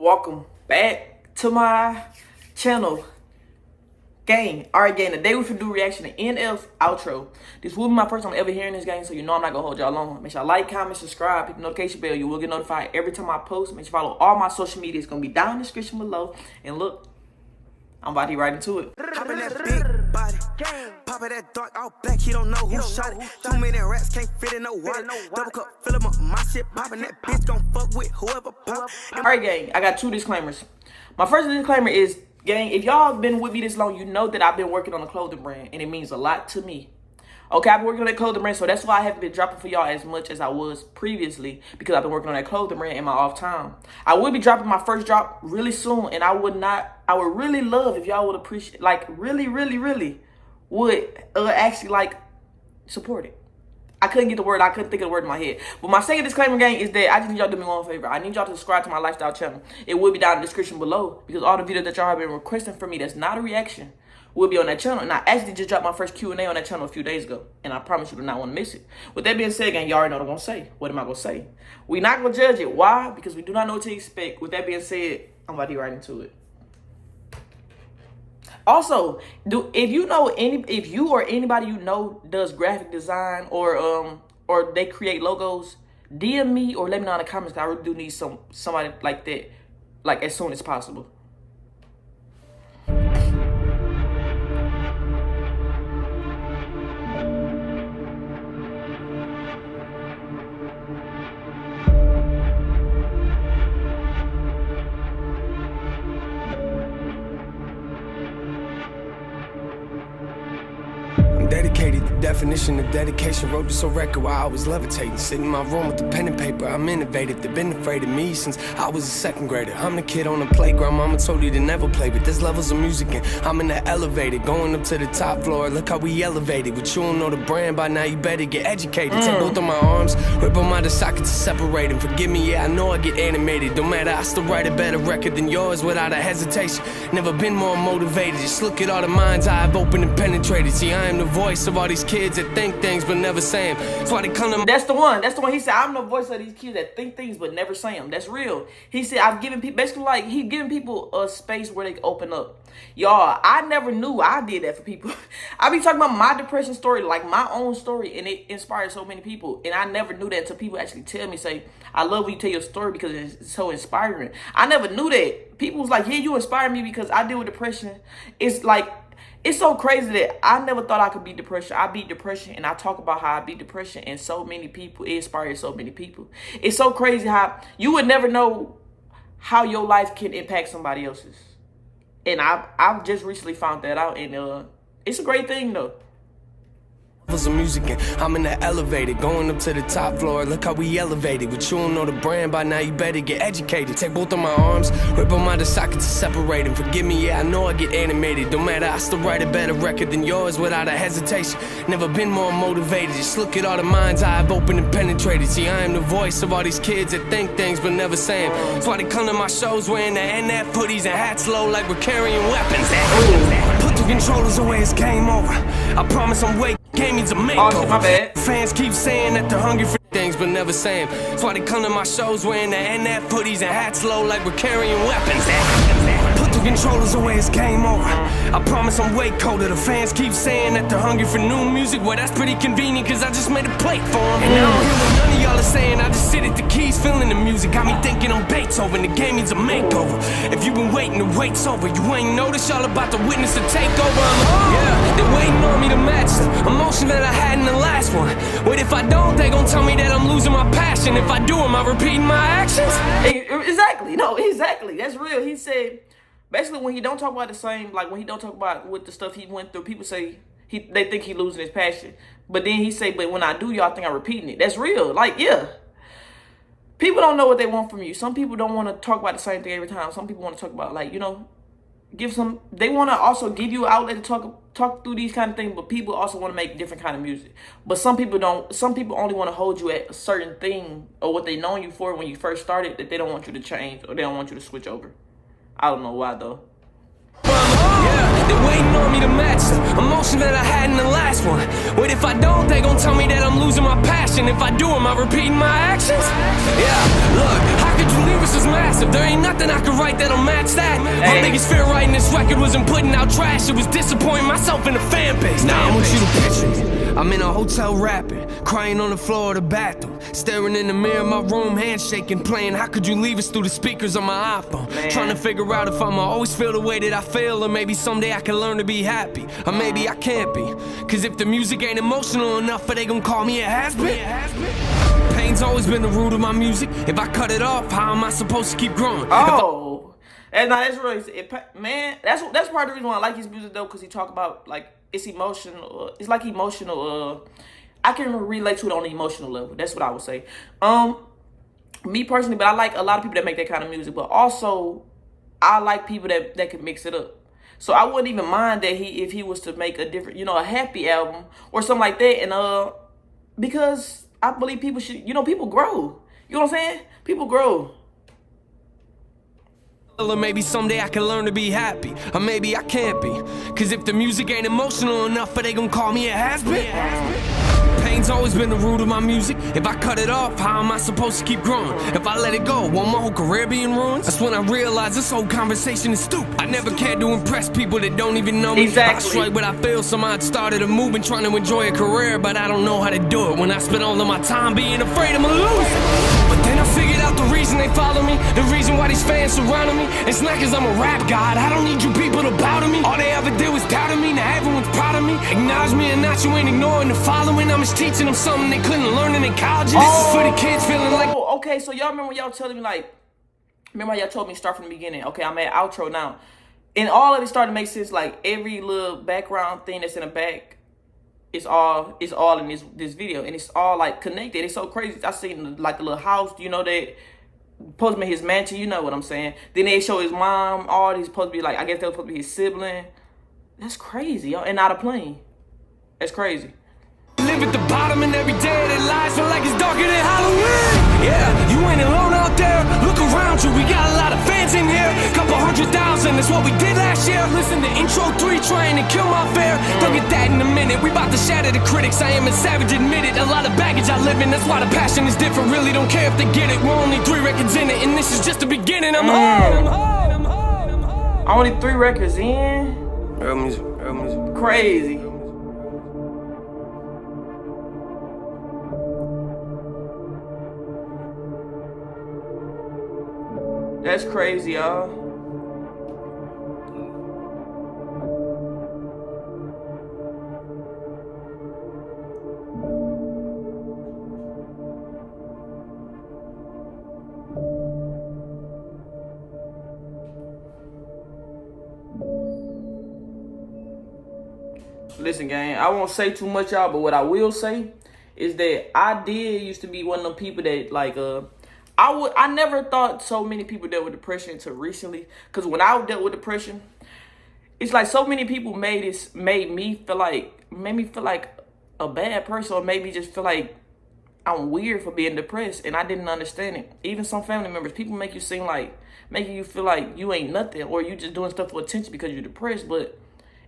Welcome back to my channel, gang. Alright, gang, today we finna do reaction to NF outro. This will be my first time ever hearing this, gang, so you know I'm not gonna hold y'all long. Make sure y'all like, comment, subscribe, hit the notification bell. You will get notified every time I post. Make sure you follow all my social media. It's gonna be down in the description below. And look, I'm about to get right into it. Hop in that big body, pop it that dark, all black, he don't know who shot it. Too many rats can't fit in no water. Double cup, fill 'em up, my shit poppin', that bitch gon' fuck with whoever pop. Alright, gang, I got two disclaimers. My first disclaimer is, gang, if y'all been with me this long, you know that I've been working on a clothing brand, and it means a lot to me. Okay, I've been working on that clothing brand, so that's why I haven't been dropping for y'all as much as I was previously, because I've been working on that clothing brand in my off time. I will be dropping my first drop really soon, and I would really love if y'all would appreciate, like, really would actually, like, support it. I couldn't think of the word in my head. But my second disclaimer, gang, is that I just need y'all to do me one favor. I need y'all to subscribe to my lifestyle channel. It will be down in the description below, because all the videos that y'all have been requesting from me that's not a reaction will be on that channel. And I actually just dropped my first Q&A on that channel a few days ago, and I promise you do not want to miss it. With that being said, gang, y'all already know what I'm going to say. What am I going to say? We're not going to judge it. Why? Because we do not know what to expect. With that being said, I'm about to get right into it. Also, if you or anybody you know does graphic design or they create logos, DM me or let me know in the comments, because I really do need somebody like that, like, as soon as possible. Dedicated, the definition of dedication. Wrote this on record while I was levitating. Sitting in my room with the pen and paper. I'm innovative. They've been afraid of me since I was a second grader. I'm the kid on the playground. Mama told you to never play, but there's levels of music and I'm in the elevator, going up to the top floor. Look how we elevated. But you don't know the brand by now. You better get educated. Take both of my arms, rip them out of sockets to separate them. Forgive me, yeah, I know I get animated. Don't matter, I still write a better record than yours without a hesitation. Never been more motivated. Just look at all the minds I've opened and penetrated. See, I am the voice of all these kids that think things but never say them. That's why they come to me. That's the one. He said, I'm the voice of these kids that think things but never say them. That's real. He said, I've given people, basically, like, he giving people a space where they can open up. Y'all, I never knew I did that for people. I be talking about my depression story, like my own story, and it inspired so many people. And I never knew that until people actually tell me, say, I love when you tell your story because it's so inspiring. I never knew that. People was like, yeah, you inspire me because I deal with depression. It's like, it's so crazy that I never thought I could beat depression. I beat depression, and I talk about how I beat depression, and so many people, it inspires so many people. It's so crazy how you would never know how your life can impact somebody else's. And I've just recently found that out, and it's a great thing, though. Of music and I'm in the elevator, going up to the top floor. Look how we elevated. But you don't know the brand by now. You better get educated. Take both of my arms, rip them out of sockets to separate them. Forgive me, yeah, I know I get animated. Don't matter, I still write a better record than yours without a hesitation. Never been more motivated. Just look at all the minds I've opened and penetrated. See, I am the voice of all these kids that think things but never say them. That's why they come to my shows wearing the NF hoodies and hats low like we're carrying weapons. Put the controllers away, it's game over. I promise I'm waiting. Game needs a makeover. Oh, my bad. Fans keep saying that they're hungry for things but never say them. That's why they come to my shows wearing the NF hoodies and hats low like we're carrying weapons. Put the controllers away, it's game over. I promise I'm way colder. The fans keep saying that they're hungry for new music. Well, that's pretty convenient because I just made a plate for them. And I don't hear what none of y'all are saying. I just sit at the keys feeling the music. Got me thinking I'm Beethoven. The game needs a makeover. If you've been waiting, the wait's over. You ain't noticed y'all about to witness a takeover. Yeah, they're waiting on me to match the emotion that I had in the last one. What if I don't? They gon' tell me that I'm losing my passion. If I do, am I repeating my actions? Exactly. No, exactly. That's real. He said, basically, when he don't talk about the same, like when he don't talk about with the stuff he went through, people say they think he losing his passion. But then he say, but when I do, y'all think I'm repeating it. That's real. Like, yeah. People don't know what they want from you. Some people don't want to talk about the same thing every time. Some people want to talk about, like, you know, they want to also give you an outlet to talk through these kind of things, but people also want to make different kind of music. But some people don't. Some people only want to hold you at a certain thing or what they known you for when you first started, that they don't want you to change or they don't want you to switch over. I don't know why, though. Yeah, They're waiting on me to match the emotion that I had in the last one. What if I don't? They gon' tell me that I'm losing my passion. If I do, am I repeating my actions? Yeah, look, how could you leave us as massive? There ain't nothing I could write that'll match that. My biggest fear writing this record wasn't putting out trash. It was disappointing myself in the fan base. Now I want you to picture me. I'm in a hotel rapping, crying on the floor of the bathroom, staring in the mirror of my room, handshaking, playing How Could You Leave Us through the speakers on my iPhone. Trying to figure out if I'ma always feel the way that I feel, or maybe someday I can learn to be happy, or maybe I can't be. Cause if the music ain't emotional enough, they gon' call me a has-been. Pain's always been the root of my music. If I cut it off, how am I supposed to keep growing? Oh, and now that's really, man. That's part of the reason why I like his music though, cause he talk about like it's emotional. It's like emotional. I can relate to it on the emotional level. That's what I would say. Me personally, but I like a lot of people that make that kind of music. But also, I like people that can mix it up. So I wouldn't even mind that if he was to make a different, a happy album or something like that. And because I believe people should, people grow. You know what I'm saying? People grow. Or maybe someday I can learn to be happy, or maybe I can't be. Cause if the music ain't emotional enough, they gon' call me a has-been. Pain's always been the root of my music. If I cut it off, how am I supposed to keep growing? If I let it go, won't my whole career be in ruins? That's when I realized this whole conversation is stupid. I never cared to impress people that don't even know me. Exactly. I strike what I feel, somehow it started a movement trying to enjoy a career, but I don't know how to do it when I spend all of my time being afraid I'ma lose it. But then I figured out the reason they follow me, the reason why these fans surrounding me. It's not cause I'm a rap god, I don't need you people to bow to me. All they ever did was doubt me, now everyone's proud of me. Acknowledge me and not you ain't ignoring the following. I'm just teaching them something they couldn't learn in their colleges. This is for the kids feeling like. Okay, so y'all remember when y'all telling me remember how y'all told me to start from the beginning? Okay, I'm at outro now. And all of it started to make sense, like every little background thing that's in the back is all in this video. And it's all like connected. It's so crazy. I seen like the little house, that supposed to be his mansion, you know what I'm saying? Then they show his mom, all these supposed to be like, I guess they were supposed to be his sibling. That's crazy, y'all. And not a plane. That's crazy. Live at the bottom and every day of their lives feel like it's darker than Halloween. Yeah, you ain't alone out there. Look around you, we got a lot of fans in here. Couple 100,000, that's what we did last year. Listen to intro 3, trying to kill my fear. They'll get that in a minute. We about to shatter the critics. I am a savage, admit it. A lot of baggage I live in, that's why the passion is different. Really don't care if they get it. We're only 3 records in it, and this is just the beginning. I'm hard. Only 3 records in. Real music. Crazy. That's crazy, y'all. Listen, gang, I won't say too much, y'all, but what I will say is that I did used to be one of them people that I never thought so many people dealt with depression until recently. Cause when I dealt with depression, it's like so many people made me feel like a bad person, or made me just feel like I'm weird for being depressed, and I didn't understand it. Even some family members, people make you feel like you ain't nothing, or you just doing stuff for attention because you're depressed. But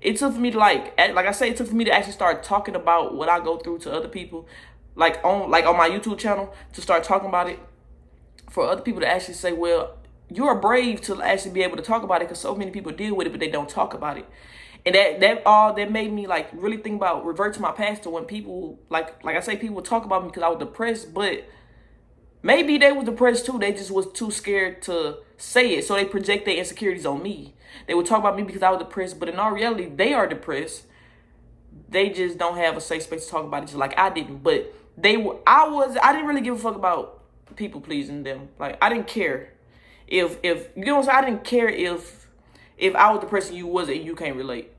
it took for me to it took for me to actually start talking about what I go through to other people, like on my YouTube channel, to start talking about it. For other people to actually say, well, you're brave to actually be able to talk about it, because so many people deal with it, but they don't talk about it. And that made me like really think about, revert to my past, to when people, like I say, people would talk about me because I was depressed, but maybe they was depressed too. They just was too scared to say it, so they project their insecurities on me. They would talk about me because I was depressed, but in all reality, they are depressed. They just don't have a safe space to talk about it, just like I didn't. But I didn't really give a fuck about people pleasing them. Like, I didn't care if you know what I'm saying. I didn't care if I was the person you wasn't and you can't relate,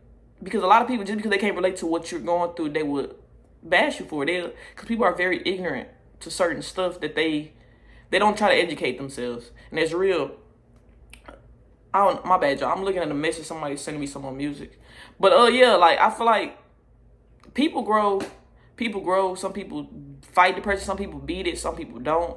because a lot of people, just because they can't relate to what you're going through, they would bash you for it. Because people are very ignorant to certain stuff that they don't try to educate themselves, and it's real. My bad, y'all. I'm looking at a message somebody sending me some more music, but yeah, like I feel like people grow. Some people fight depression, some people beat it, some people don't.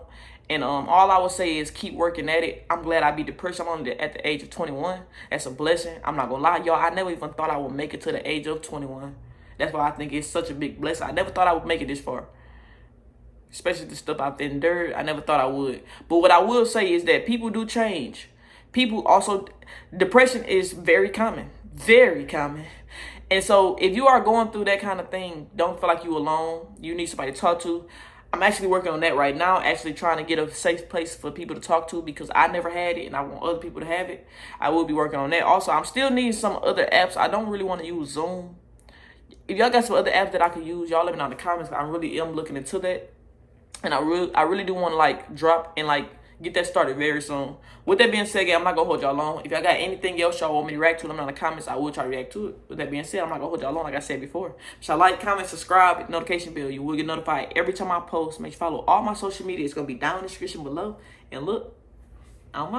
And all I would say is keep working at it. I'm glad I beat depression. I'm only at the age of 21. That's a blessing. I'm not gonna lie, y'all. I never even thought I would make it to the age of 21. That's why I think it's such a big blessing. I never thought I would make it this far. Especially the stuff I've endured, I never thought I would. But what I will say is that people do change. People also, depression is very common. Very common. And so if you are going through that kind of thing, don't feel like you're alone. You need somebody to talk to. I'm actually working on that right now, actually trying to get a safe place for people to talk to because I never had it and I want other people to have it. I will be working on that. Also, I'm still needing some other apps. I don't really want to use Zoom. If y'all got some other apps that I could use, y'all let me know in the comments. I really am looking into that. And I really do want to like drop and like get that started very soon. With that being said, I'm not going to hold y'all long. If y'all got anything else y'all want me to react to, let me know in the comments. I will try to react to it. With that being said, I'm not going to hold y'all long like I said before. So like, comment, subscribe, hit the notification bell. You will get notified every time I post. Make sure you follow all my social media. It's going to be down in the description below. And look, I'm